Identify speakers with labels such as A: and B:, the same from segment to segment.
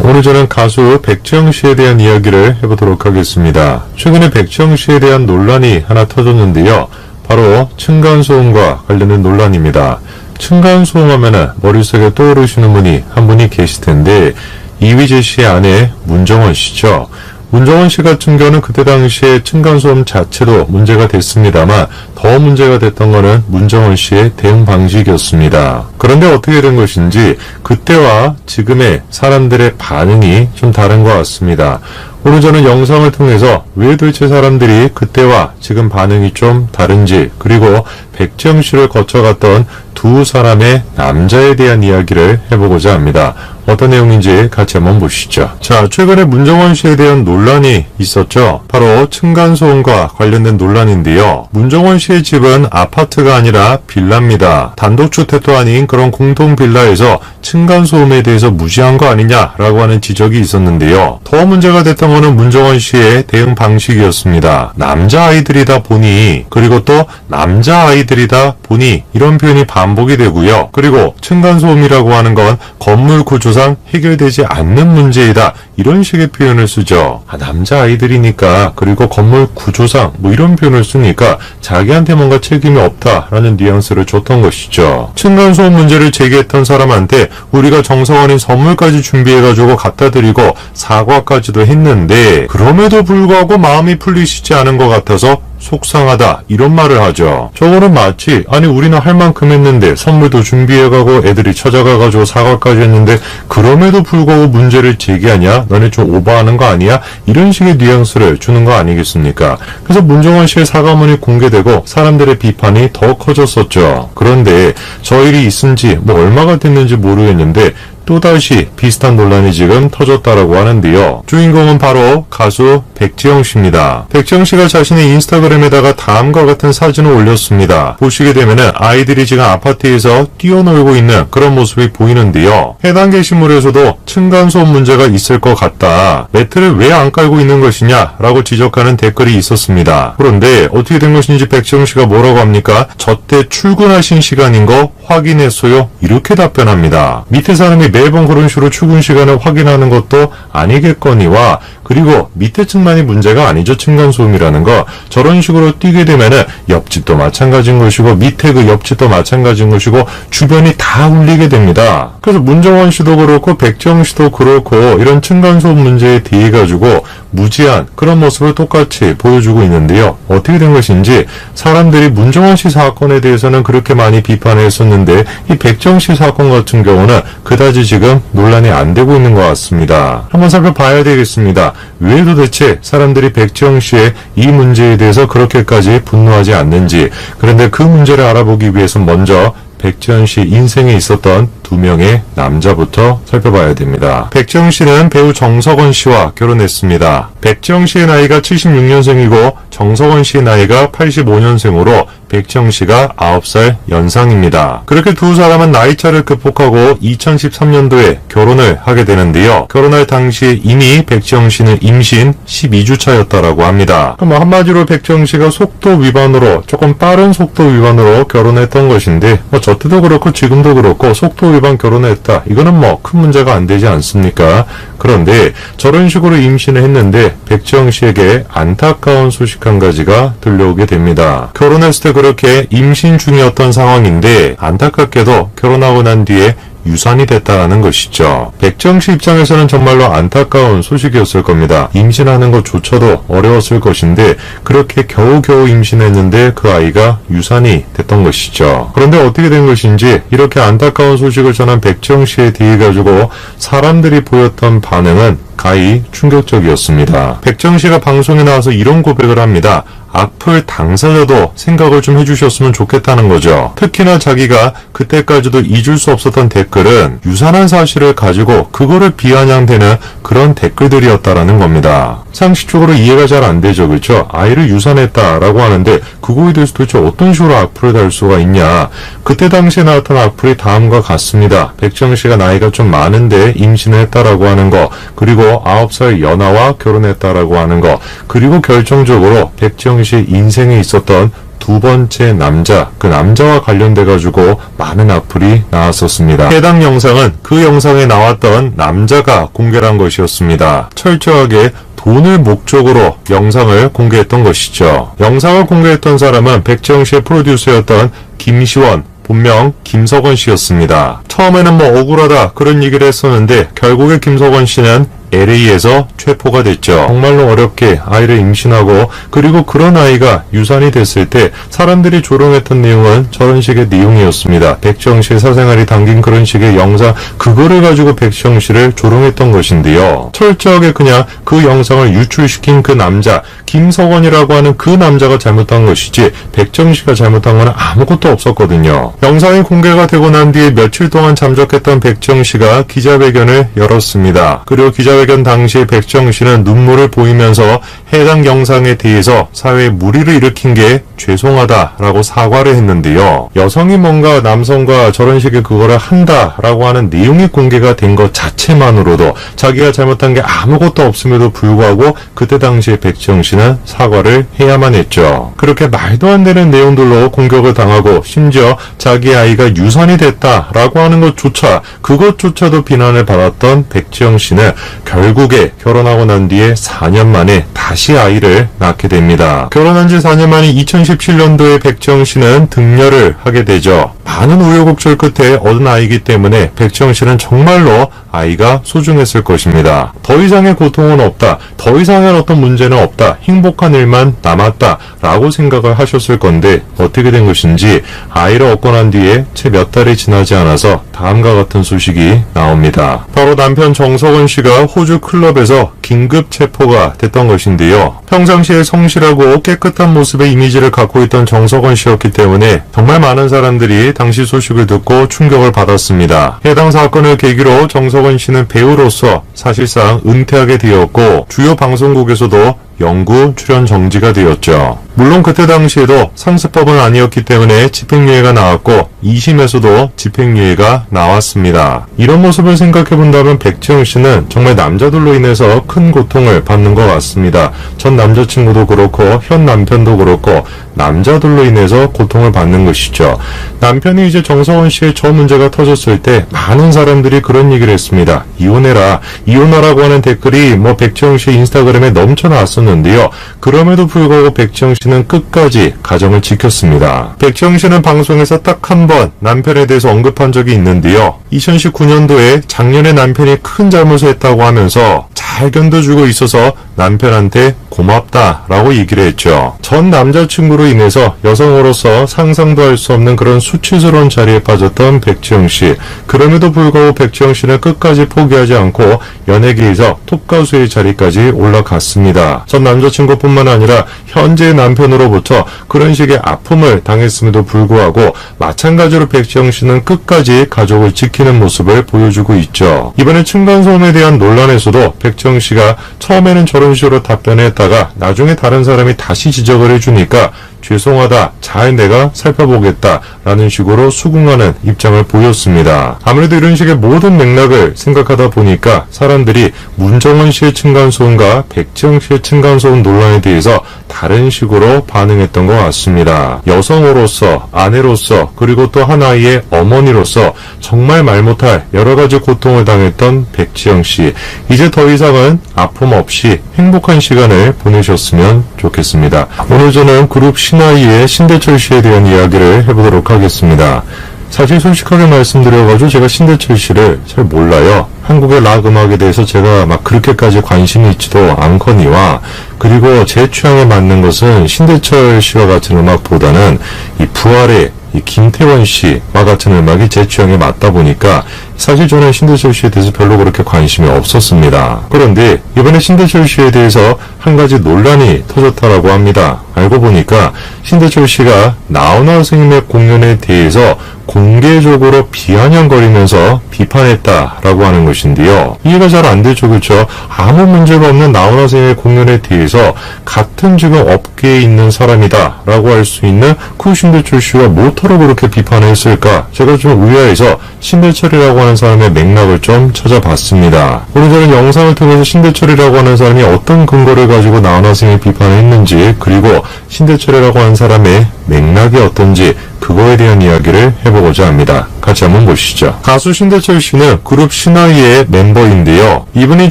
A: 오늘 저는 가수 백지영 씨에 대한 이야기를 해보도록 하겠습니다. 최근에 백지영 씨에 대한 논란이 하나 터졌는데요. 바로 층간소음과 관련된 논란입니다. 층간소음 하면은 머릿속에 떠오르시는 분이 한 분이 계실 텐데, 이휘재 씨의 아내 문정원 씨죠. 문정원 씨 같은 경우는 그때 당시에 층간소음 자체도 문제가 됐습니다만, 더 문제가 됐던 것은 문정원 씨의 대응 방식이었습니다. 그런데 어떻게 된 것인지 그때와 지금의 사람들의 반응이 좀 다른 것 같습니다. 오늘 저는 영상을 통해서 왜 도대체 사람들이 그때와 지금 반응이 좀 다른지, 그리고 백지영 씨를 거쳐갔던 두 사람의 남자에 대한 이야기를 해보고자 합니다. 어떤 내용인지 같이 한번 보시죠. 자, 최근에 문정원 씨에 대한 논란이 있었죠. 바로 층간소음과 관련된 논란인데요. 문정원 씨의 집은 아파트가 아니라 빌라입니다. 단독주택도 아닌 그런 공동 빌라에서 층간소음에 대해서 무시한 거 아니냐라고 하는 지적이 있었는데요. 더 문제가 됐던 거는 문정원 씨의 대응 방식이었습니다. 남자아이들이다 보니, 그리고 또 남자아이들이다 보니, 이런 표현이 반복이 되고요. 그리고 층간소음이라고 하는 건 건물 구조상 해결되지 않는 문제이다, 이런 식의 표현을 쓰죠. 남자아이들이니까, 그리고 건물 구조상 이런 표현을 쓰니까 자기한테 뭔가 책임이 없다라는 뉘앙스를 줬던 것이죠. 층간소음 문제를 제기했던 사람한테 우리가 정성어린 선물까지 준비해가지고 갖다 드리고 사과까지도 했는데, 그럼에도 불구하고 마음이 풀리시지 않은 것 같아서 속상하다, 이런 말을 하죠. 저거는 마치 아니 우리는 할 만큼 했는데, 선물도 준비해가고 애들이 찾아가가지고 사과까지 했는데 그럼에도 불구하고 문제를 제기하냐, 너네 좀 오버하는 거 아니야, 이런 식의 뉘앙스를 주는 거 아니겠습니까? 그래서 문정원 씨의 사과문이 공개되고 사람들의 비판이 더 커졌었죠. 그런데 저 일이 있은 지 얼마가 됐는지 모르겠는데 또다시 비슷한 논란이 지금 터졌다라고 하는데요. 주인공은 바로 가수 백지영 씨입니다. 백지영 씨가 자신의 인스타그램에다가 다음과 같은 사진을 올렸습니다. 보시게 되면은 아이들이 지금 아파트에서 뛰어놀고 있는 그런 모습이 보이는데요. 해당 게시물에서도 층간소음 문제가 있을 것 같다, 매트를 왜 안 깔고 있는 것이냐 라고 지적하는 댓글이 있었습니다. 그런데 어떻게 된 것인지 백지영 씨가 뭐라고 합니까? 저때 출근하신 시간인 거 확인했어요, 이렇게 답변합니다. 밑에 사람이 매번 그런 식으로 출근 시간을 확인하는 것도 아니겠거니와, 그리고 밑에 층만이 문제가 아니죠. 층간소음이라는 거. 저런 식으로 뛰게 되면은 옆집도 마찬가지인 것이고, 밑에 그 옆집도 마찬가지인 것이고, 주변이 다 울리게 됩니다. 그래서 문정원 씨도 그렇고 백지영 씨도 그렇고 이런 층간소음 문제에 대해 가지고 무지한 그런 모습을 똑같이 보여주고 있는데요. 어떻게 된 것인지 사람들이 문정원 씨 사건에 대해서는 그렇게 많이 비판했었는데, 이 백지영 씨 사건 같은 경우는 그다지 지금 논란이 안 되고 있는 것 같습니다. 한번 살펴봐야 되겠습니다. 왜 도대체 사람들이 백지영 씨의 이 문제에 대해서 그렇게까지 분노하지 않는지. 그런데 그 문제를 알아보기 위해서 먼저 백지영 씨 인생에 있었던 두 명의 남자부터 살펴봐야 됩니다. 백지영 씨는 배우 정석원 씨와 결혼했습니다. 백지영 씨의 나이가 76년생이고 정석원 씨의 나이가 85년생으로 백지영 씨가 9살 연상입니다. 그렇게 두 사람은 나이차를 극복하고 2013년도에 결혼을 하게 되는데요. 결혼할 당시에 이미 백지영 씨는 임신 12주 차였다라고 합니다. 그럼 한마디로 백지영 씨가 속도 위반으로, 조금 빠른 속도 위반으로 결혼했던 것인데, 저 때도 그렇고 지금도 그렇고 속도 위반 결혼했다, 이거는 큰 문제가 안 되지 않습니까? 그런데 저런 식으로 임신을 했는데 백지영 씨에게 안타까운 소식 한 가지가 들려오게 됩니다. 결혼했을 때 그렇게 임신 중이었던 상황인데, 안타깝게도 결혼하고 난 뒤에 유산이 됐다라는 것이죠. 백지영 씨 입장에서는 정말로 안타까운 소식이었을 겁니다. 임신하는 것조차도 어려웠을 것인데 그렇게 겨우겨우 임신했는데 그 아이가 유산이 됐던 것이죠. 그런데 어떻게 된 것인지 이렇게 안타까운 소식을 전한 백지영 씨에 대해 가지고 사람들이 보였던 반응은 가히 충격적이었습니다. 백지영 씨가 방송에 나와서 이런 고백을 합니다. 악플 당사자도 생각을 좀 해주셨으면 좋겠다는 거죠. 특히나 자기가 그때까지도 잊을 수 없었던 댓글은 유산한 사실을 가지고 그거를 비아냥대는 그런 댓글들이었다라는 겁니다. 상식적으로 이해가 잘 안 되죠. 그렇죠? 아이를 유산했다라고 하는데 그거에 대해서 도대체 어떤 식으로 악플을 달 수가 있냐. 그때 당시에 나왔던 악플이 다음과 같습니다. 백지영 씨가 나이가 좀 많은데 임신을 했다라고 하는 거, 그리고 9살 연하와 결혼했다라고 하는 거, 그리고 결정적으로 백지영 씨 인생에 있었던 두 번째 남자, 그 남자와 관련돼 가지고 많은 악플이 나왔었습니다. 해당 영상은 그 영상에 나왔던 남자가 공개를 한 것이었습니다. 철저하게 돈을 목적으로 영상을 공개했던 것이죠. 영상을 공개했던 사람은 백지영 씨의 프로듀서였던 김시원, 본명 김석원 씨였습니다. 처음에는 뭐 억울하다 그런 얘기를 했었는데 결국에 김석원 씨는 LA에서 체포가 됐죠. 정말로 어렵게 아이를 임신하고 그리고 그런 아이가 유산이 됐을 때 사람들이 조롱했던 내용은 저런 식의 내용이었습니다. 백지영 씨의 사생활이 담긴 그런 식의 영상, 그거를 가지고 백지영 씨를 조롱했던 것인데요. 철저하게 그냥 그 영상을 유출시킨 그 남자, 김석원이라고 하는 그 남자가 잘못한 것이지 백지영 씨가 잘못한 건 아무것도 없었거든요. 영상이 공개가 되고 난 뒤에 며칠 동안 잠적했던 백지영 씨가 기자회견을 열었습니다. 그리고 기자회견 당시에 백지영 씨는 눈물을 보이면서 해당 영상에 대해서 사회에 무리를 일으킨 게 죄송하다라고 사과를 했는데요. 여성이 뭔가 남성과 저런 식의 그거를 한다라고 하는 내용이 공개가 된 것 자체만으로도 자기가 잘못한 게 아무것도 없음에도 불구하고 그때 당시에 백지영 씨는 사과를 해야만 했죠. 그렇게 말도 안 되는 내용들로 공격을 당하고 심지어 자기 아이가 유산이 됐다라고 하는 것조차, 그것조차도 비난을 받았던 백지영 씨는 결국에 결혼하고 난 뒤에 4년 만에 다시 아이를 낳게 됩니다. 결혼한 지 4년 만인 2017년도에 백지영 씨는 등려를 하게 되죠. 많은 우여곡절 끝에 얻은 아이이기 때문에 백지영 씨는 정말로 아이가 소중했을 것입니다. 더 이상의 고통은 없다, 더 이상의 어떤 문제는 없다, 행복한 일만 남았다 라고 생각을 하셨을 건데 어떻게 된 것인지 아이를 얻고 난 뒤에 채 몇 달이 지나지 않아서 다음과 같은 소식이 나옵니다. 바로 남편 정석원 씨가 호주 클럽에서 긴급 체포가 됐던 것인데요. 평상시에 성실하고 깨끗한 모습의 이미지를 갖고 있던 정석원 씨였기 때문에 정말 많은 사람들이 당시 소식을 듣고 충격을 받았습니다. 해당 사건을 계기로 정석원 씨는 배우로서 사실상 은퇴하게 되었고 주요 방송국에서도 영구 출연 정지가 되었죠. 물론 그때 당시에도 상습법은 아니었기 때문에 집행유예가 나왔고 2심에서도 집행유예가 나왔습니다. 이런 모습을 생각해본다면 백지영 씨는 정말 남자들로 인해서 큰 고통을 받는 것 같습니다. 전 남자친구도 그렇고 현 남편도 그렇고 남자들로 인해서 고통을 받는 것이죠. 남편이 이제 정석원 씨의 저 문제가 터졌을 때 많은 사람들이 그런 얘기를 했습니다. 이혼해라, 이혼하라고 하는 댓글이 뭐 백지영 씨의 인스타그램에 넘쳐 나왔었는데요. 그럼에도 불구하고 백지영 씨는 끝까지 가정을 지켰습니다. 백지영 씨는 방송에서 딱 한 번 남편에 대해서 언급한 적이 있는데요. 2019년도에 작년에 남편이 큰 잘못을 했다고 하면서 잘 견뎌주고 있어서 남편한테 고맙다라고 얘기를 했죠. 전 남자친구로 인해서 여성으로서 상상도 할 수 없는 그런 수치스러운 자리에 빠졌던 백지영 씨. 그럼에도 불구하고 백지영 씨는 끝까지 포기하지 않고 연예계에서 톱가수의 자리까지 올라갔습니다. 전 남자친구뿐만 아니라 현재의 남편으로부터 그런 식의 아픔을 당했음에도 불구하고 마찬가지로 백지영 씨는 끝까지 가족을 지키는 모습을 보여주고 있죠. 이번에 층간소음에 대한 논란에서도 백지영 씨가 처음에는 저런 식으로 답변했다가 나중에 다른 사람이 다시 지적을 해주니까 죄송하다, 잘 내가 살펴보겠다 라는 식으로 수긍하는 입장을 보였습니다. 아무래도 이런 식의 모든 맥락을 생각하다 보니까 사람들이 문정원 씨의 층간소음과 백지영 씨의 층간소음 논란에 대해서 다른 식으로 반응했던 것 같습니다. 여성으로서, 아내로서, 그리고 또 한 아이의 어머니로서 정말 말 못할 여러가지 고통을 당했던 백지영 씨. 이제 더 이상은 아픔 없이 행복한 시간을 보내셨으면 좋겠습니다. 오늘 저는 그룹 신화이의 신대철 씨에 대한 이야기를 해보도록 하겠습니다. 사실 솔직하게 말씀드려가지고 제가 신대철 씨를 잘 몰라요. 한국의 락 음악에 대해서 제가 막 그렇게까지 관심이 있지도 않거니와, 그리고 제 취향에 맞는 것은 신대철 씨와 같은 음악보다는 이 부활의 이 김태원 씨와 같은 음악이 제 취향에 맞다 보니까 사실 저는 신대철 씨에 대해서 별로 그렇게 관심이 없었습니다. 그런데 이번에 신대철 씨에 대해서 한 가지 논란이 터졌다라고 합니다. 알고 보니까 신대철 씨가 나훈아 선생님의 공연에 대해서 공개적으로 비아냥거리면서 비판했다라고 하는 것이 것인데요. 이해가 잘 안 되죠, 그렇죠? 아무 문제가 없는 나훈아 선생님의 공연에 대해서 같은 지금 업계에 있는 사람이다 라고 할 수 있는 그 신대철 씨가 뭐하러 그렇게 비판을 했을까? 제가 좀 의아해서 신대철이라고 하는 사람의 맥락을 좀 찾아봤습니다. 오늘 저는 영상을 통해서 신대철이라고 하는 사람이 어떤 근거를 가지고 나훈아 선생님을 비판을 했는지, 그리고 신대철이라고 하는 사람의 맥락이 어떤지 그거에 대한 이야기를 해보고자 합니다. 같이 한번 보시죠. 가수 신대철 씨는 그룹 신화위의 멤버인데요. 이분이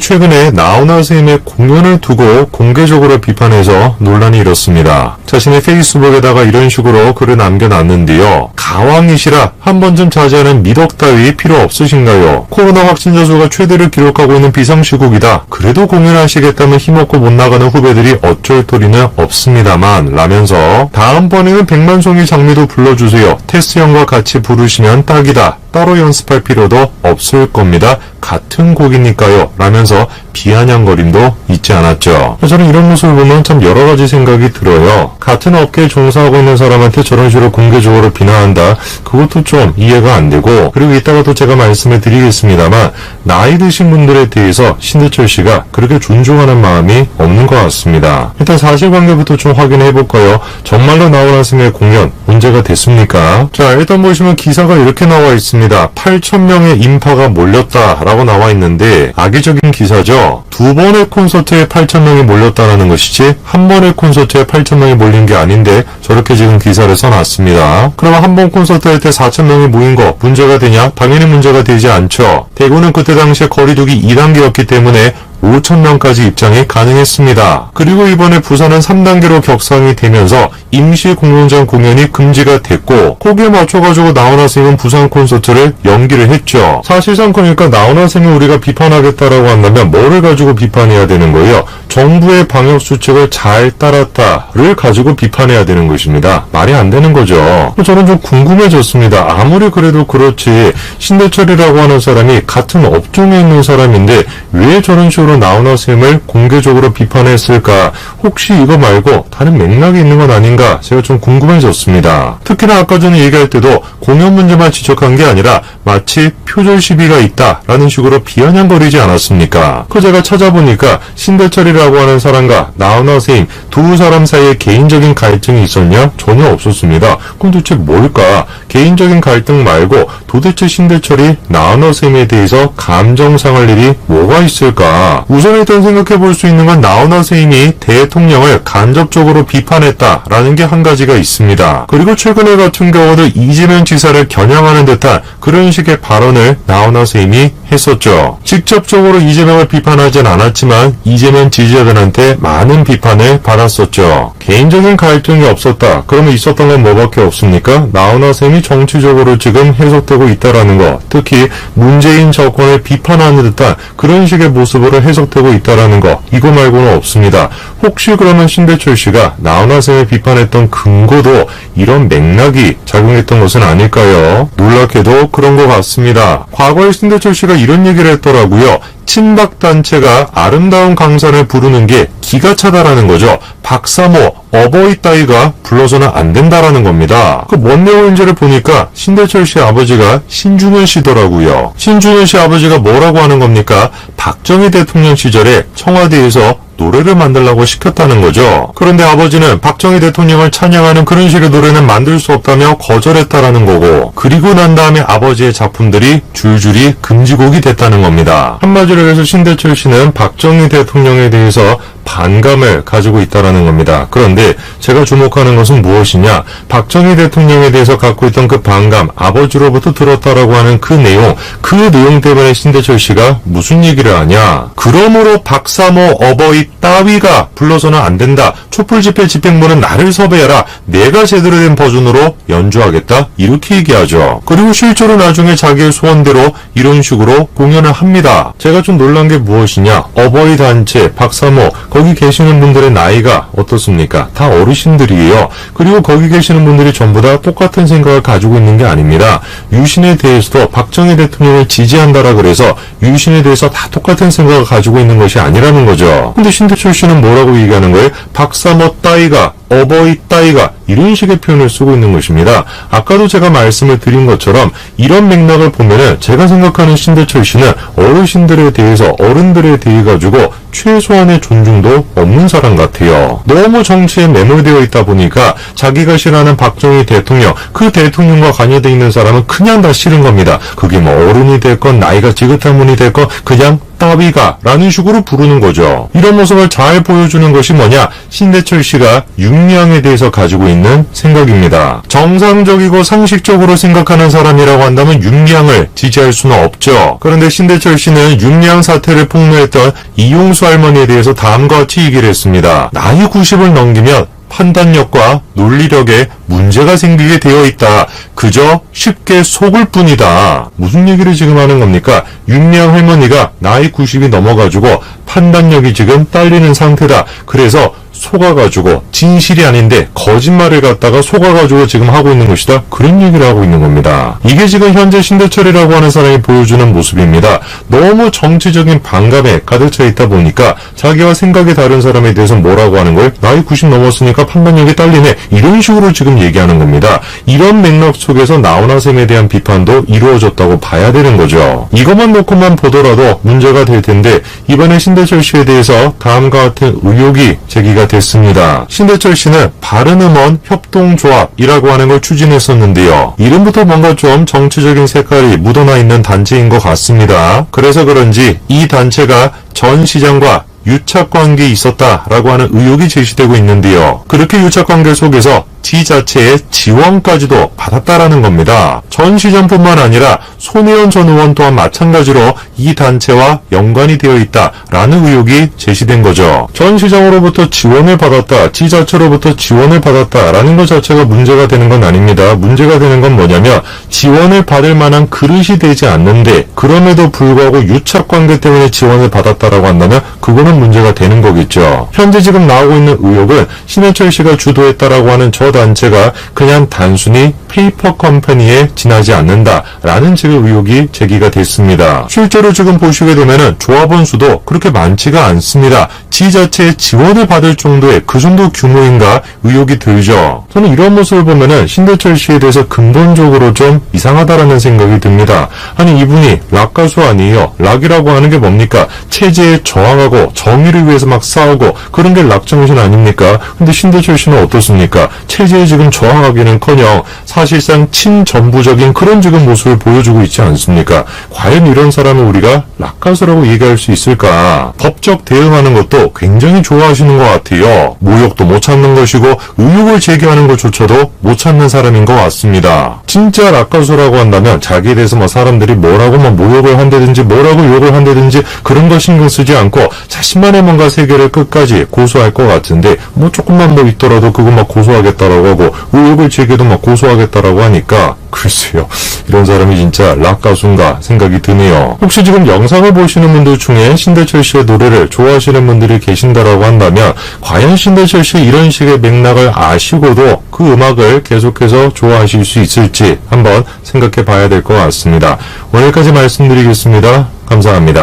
A: 최근에 나훈아 선생님의 공연을 두고 공개적으로 비판해서 논란이 일었습니다. 자신의 페이스북에다가 이런 식으로 글을 남겨놨는데요. 가왕이시라 한 번 좀 자제하는 미덕 따위 필요 없으신가요? 코로나 확진자 수가 최대를 기록하고 있는 비상시국이다. 그래도 공연하시겠다면 힘없고 못 나가는 후배들이 어쩔 도리는 없습니다만 라면서 다음번에는 백만송이 장미도 불러주세요. 테스 형과 같이 부르시면 딱이다. 따로 연습할 필요도 없을 겁니다. 같은 곡이니까요. 라면서 비아냥거림도 잊지 않았죠. 저는 이런 모습을 보면 참 여러 가지 생각이 들어요. 같은 업계에 종사하고 있는 사람한테 저런 식으로 공개적으로 비난한다. 그것도 좀 이해가 안 되고, 그리고 이따가 또 제가 말씀을 드리겠습니다만 나이 드신 분들에 대해서 신대철 씨가 그렇게 존중하는 마음이 없는 것 같습니다. 일단 사실관계부터 좀 확인해 볼까요? 정말로 나훈아 선생님의 공연 문제가 됐습니까? 자, 일단 보시면 기사가 이렇게 나와 있습니다. 8,000명의 인파가 몰렸다라고 나와 있는데 악의적인 기사죠. 두 번의 콘서트에 8,000명이 몰렸다라는 것이지 한 번의 콘서트에 8,000명이 몰린 게 아닌데 저렇게 지금 기사를 써놨습니다. 그러면 한 번 콘서트 할 때 4,000명이 모인 거 문제가 되냐? 당연히 문제가 되지 않죠. 대구는 그때 당시에 거리두기 2단계였기 때문에 5,000명까지 입장이 가능했습니다. 그리고 이번에 부산은 3단계로 격상이 되면서 임시 공연장 공연이 금지가 됐고, 거기에 맞춰가지고 나훈아 선생님은 부산 콘서트를 연기를 했죠. 사실상 그러니까 나훈아 선생님을 우리가 비판하겠다라고 한다면 뭐를 가지고 비판해야 되는 거예요? 정부의 방역수칙을 잘 따랐다를 가지고 비판해야 되는 것입니다. 말이 안 되는 거죠. 저는 좀 궁금해졌습니다. 아무리 그래도 그렇지 신대철이라고 하는 사람이 같은 업종에 있는 사람인데 왜 저런 식으로 나훈아 선생님을 공개적으로 비판했을까? 혹시 이거 말고 다른 맥락이 있는 건 아닌가? 제가 좀 궁금해졌습니다. 특히나 아까 전에 얘기할 때도 공연 문제만 지적한 게 아니라 마치 표절 시비가 있다라는 식으로 비아냥거리지 않았습니까? 그 제가 찾아보니까 신대철이라고 하는 사람과 나훈아 선생님 두 사람 사이에 개인적인 갈등이 있었냐? 전혀 없었습니다. 그럼 도대체 뭘까? 개인적인 갈등 말고 도대체 신대철이 나훈아 선생님에 대해서 감정 상할 일이 뭐가 있을까? 우선 일단 생각해 볼 수 있는 건 나훈아 선생님이 대통령을 간접적으로 비판했다라는 게 한 가지가 있습니다. 그리고 최근에 같은 경우도 이재명 지사를 겨냥하는 듯한 그런 식의 발언을 나훈아 선생님이 했었죠. 직접적으로 이재명을 비판하진 않았지만 이재명 지지자들한테 많은 비판을 받았었죠. 개인적인 갈등이 없었다. 그러면 있었던 건 뭐밖에 없습니까? 나훈아 선생님이 정치적으로 지금 해석되고 있다라는 거. 특히 문재인 정권을 비판하는 듯한 그런 식의 모습으로 해석되고 있다라는 거. 이거 말고는 없습니다. 혹시 그러면 신대철 씨가 나훈아 선생님을 비판했던 근거도 이런 맥락이 작용했던 것은 아닐까요? 놀랍게도 그런 것 같습니다. 과거에 신대철 씨가 이런 얘기를 했더라고요. 친박단체가 아름다운 강산을 부르는 게 기가 차다라는 거죠. 박사모, 어버이 따위가 불러서는 안 된다라는 겁니다. 그 뭔 내용인지를 보니까 신대철 씨 아버지가 신중현 씨더라고요. 신중현 씨 아버지가 뭐라고 하는 겁니까? 박정희 대통령 시절에 청와대에서 노래를 만들라고 시켰다는 거죠. 그런데 아버지는 박정희 대통령을 찬양하는 그런 식의 노래는 만들 수 없다며 거절했다라는 거고, 그리고 난 다음에 아버지의 작품들이 줄줄이 금지곡이 됐다는 겁니다. 한마디로 해서 신대철 씨는 박정희 대통령에 대해서 반감을 가지고 있다라는 겁니다. 그런데 제가 주목하는 것은 무엇이냐? 박정희 대통령에 대해서 갖고 있던 그 반감, 아버지로부터 들었다라고 하는 그 내용 때문에 신대철 씨가 무슨 얘기를 하냐? 그러므로 박사모, 어버이 따위가 불러서는 안 된다. 촛불 집회 집행부는 나를 섭외해라. 내가 제대로 된 버전으로 연주하겠다. 이렇게 얘기하죠. 그리고 실제로 나중에 자기의 소원대로 이런 식으로 공연을 합니다. 제가 좀 놀란 게 무엇이냐? 어버이 단체, 박사모, 거기 계시는 분들의 나이가 어떻습니까? 아닙니다. 다 어르신들이에요. 그리고 거기 계시는 분들이 전부 다 똑같은 생각을 가지고 있는 게 아닙니다. 유신에 대해서도 박정희 대통령을 지지한다라 그래서 유신에 대해서 다 똑같은 생각을 가지고 있는 것이 아니라는 거죠. 근데 신대철 씨는 뭐라고 얘기하는 거예요? 박사모 따위가, 어버이 따위가, 이런 식의 표현을 쓰고 있는 것입니다. 아까도 제가 말씀을 드린 것처럼 이런 맥락을 보면은 제가 생각하는 신대철 씨는 어르신들에 대해서, 어른들에 대해 가지고 최소한의 존중도 없는 사람 같아요. 너무 정치에 매몰되어 있다 보니까 자기가 싫어하는 박정희 대통령, 그 대통령과 관여되어 있는 사람은 그냥 다 싫은 겁니다. 그게 뭐 어른이 됐건 나이가 지긋한 분이 됐건 그냥 따위가 라는 식으로 부르는 거죠. 이런 모습을 잘 보여주는 것이 뭐냐? 신대철 씨가 윤리향에 대해서 가지고 있는 생각입니다. 정상적이고 상식적으로 생각하는 사람이라고 한다면 윤리향을 지지할 수는 없죠. 그런데 신대철 씨는 윤리향 사태를 폭로했던 이용수 할머니에 대해서 다음과 같이 얘기를 했습니다. 나이 90을 넘기면 판단력과 논리력에 문제가 생기게 되어 있다. 그저 쉽게 속을 뿐이다. 무슨 얘기를 지금 하는 겁니까? 윤리향 할머니가 나이 90이 넘어가지고 판단력이 지금 딸리는 상태다. 그래서 속아가지고 진실이 아닌데 거짓말을 갖다가 속아가지고 지금 하고 있는 것이다. 그런 얘기를 하고 있는 겁니다. 이게 지금 현재 신대철이라고 하는 사람이 보여주는 모습입니다. 너무 정치적인 반감에 가득 차 있다 보니까 자기와 생각이 다른 사람에 대해서 뭐라고 하는 거예요? 나이 90 넘었으니까 판단력이 딸리네. 이런 식으로 지금 얘기하는 겁니다. 이런 맥락 속에서 나훈아쌤에 대한 비판도 이루어졌다고 봐야 되는 거죠. 이것만 놓고만 보더라도 문제가 될 텐데 이번에 신대철 씨에 대해서 다음과 같은 의혹이 제기가 됐습니다. 신대철 씨는 바른음원 협동조합이라고 하는 걸 추진했었는데요. 이름부터 뭔가 좀 정치적인 색깔이 묻어나 있는 단체인 것 같습니다. 그래서 그런지 이 단체가 전 시장과 유착관계에 있었다라고 하는 의혹이 제기되고 있는데요. 그렇게 유착관계 속에서 지자체의 지원까지도 받았다라는 겁니다. 전 시장뿐만 아니라 손혜원 전 의원 또한 마찬가지로 이 단체와 연관이 되어 있다라는 의혹이 제시된 거죠. 전 시장으로부터 지원을 받았다, 지자체로부터 지원을 받았다라는 것 자체가 문제가 되는 건 아닙니다. 문제가 되는 건 뭐냐면 지원을 받을 만한 그릇이 되지 않는데 그럼에도 불구하고 유착관계 때문에 지원을 받았다라고 한다면 그거는 문제가 되는 거겠죠. 현재 지금 나오고 있는 의혹은 신해철 씨가 주도했다라고 하는 저 단체가 그냥 단순히 페이퍼 컴퍼니에 지나지 않는다라는 지금 의혹이 제기가 됐습니다. 실제로 지금 보시게 되면은 조합원 수도 그렇게 많지가 않습니다. 지자체의 지원을 받을 정도의 그 정도 규모인가 의혹이 들죠. 저는 이런 모습을 보면은 신대철 씨에 대해서 근본적으로 좀 이상하다라는 생각이 듭니다. 아니 이분이 락 가수 아니에요. 락이라고 하는 게 뭡니까? 체제에 저항하고 정의를 위해서 막 싸우고 그런 게 락 정신 아닙니까? 근데 신대철 씨는 어떻습니까? 체제에 지금 저항하기는커녕 사실상 친정부적인 그런 지금 모습을 보여주고 있지 않습니까? 과연 이런 사람을 우리가 락 가수라고 얘기할 수 있을까? 법적 대응하는 것도 굉장히 좋아하시는 것 같아요. 모욕도 못 참는 것이고 의혹을 제기하는 것조차도 못 참는 사람인 것 같습니다. 진짜 락 가수라고 한다면 자기에 대해서 뭐 사람들이 뭐라고 뭐 모욕을 한다든지 뭐라고 욕을 한다든지 그런 거 신경 쓰지 않고 자신만의 뭔가 세계를 끝까지 고수할 것 같은데 뭐 조금만 뭐 있더라도 그거 막 고소하겠다라고 하고 의혹을 제기도 막 고소하겠다라고 하니까 글쎄요. 이런 사람이 진짜 락 가수인가 생각이 드네요. 혹시 지금 영상을 보시는 분들 중에 신대철 씨의 노래를 좋아하시는 분들이 계신다라고 한다면 과연 신대철 씨의 이런 식의 맥락을 아시고도 그 음악을 계속해서 좋아하실 수 있을지 한번 생각해 봐야 될 것 같습니다. 오늘까지 말씀드리겠습니다. 감사합니다.